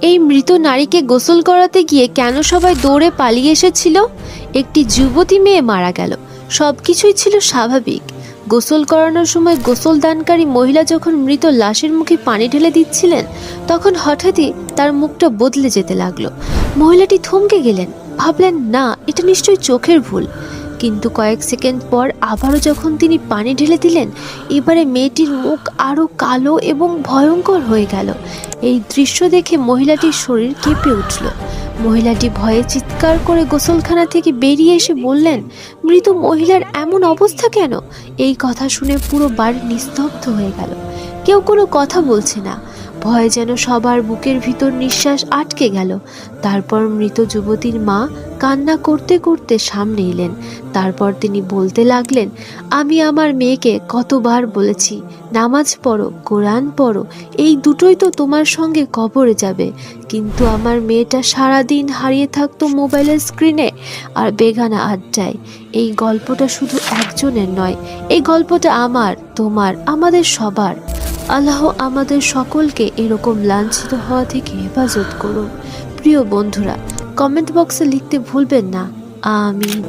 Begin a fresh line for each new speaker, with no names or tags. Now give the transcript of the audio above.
এই মৃত নারীকে গোসল করাতে গিয়ে কেন সবাই দৌড়ে পালিয়ে এসেছিল? একটি যুবতী মেয়ে মারা গেল, সবকিছুই ছিল স্বাভাবিক। গোসল করানোর সময় গোসল দানকারী মহিলা যখন মৃত লাশের মুখে পানি ঢেলে দিচ্ছিলেন, তখন হঠাৎই তার মুখটা বদলে যেতে লাগলো। মহিলাটি থমকে গেলেন, ভাবলেন না, এটা নিশ্চয়ই চোখের ভুল। কিন্তু কয়েক সেকেন্ড পর আবারও যখন তিনি পানি ঢেলে দিলেন, এবারে মেয়েটির মুখ আরও কালো এবং ভয়ঙ্কর হয়ে গেল। এই দৃশ্য দেখে মহিলাটির শরীর কেঁপে উঠল। মহিলাটি ভয়ে চিৎকার করে গোসলখানা থেকে বেরিয়ে এসে বললেন, মৃত মহিলার এমন অবস্থা কেন? এই কথা শুনে পুরো বাড়ি নিস্তব্ধ হয়ে গেল। কেউ কোনো কথা বলছে না। ভয়ে যেন সবার বুকের ভিতর নিঃশ্বাস আটকে গেল। তারপর মৃত যুবতীর মা কান্না করতে করতে সামনে এলেন। তারপর তিনি বলতে লাগলেন, আমি আমার মেয়েকে কতবার বলেছি, নামাজ পড়ো, কোরআন পড়ো, এই দুটোই তো তোমার সঙ্গে কবরে যাবে, কিন্তু আমার মেয়েটা সারাদিন হারিয়ে থাকতো মোবাইলের স্ক্রিনে আর বেগানা আড্ডায়। এই গল্পটা শুধু একজনের নয়, এই গল্পটা আমার, তোমার, আমাদের সবার। আল্লাহ আমাদের সকলকে এরকম লাঞ্ছিত হওয়া থেকে হেফাজত করুন। প্রিয় বন্ধুরা, কমেন্ট বক্সে লিখতে ভুলবেন না। আমিন।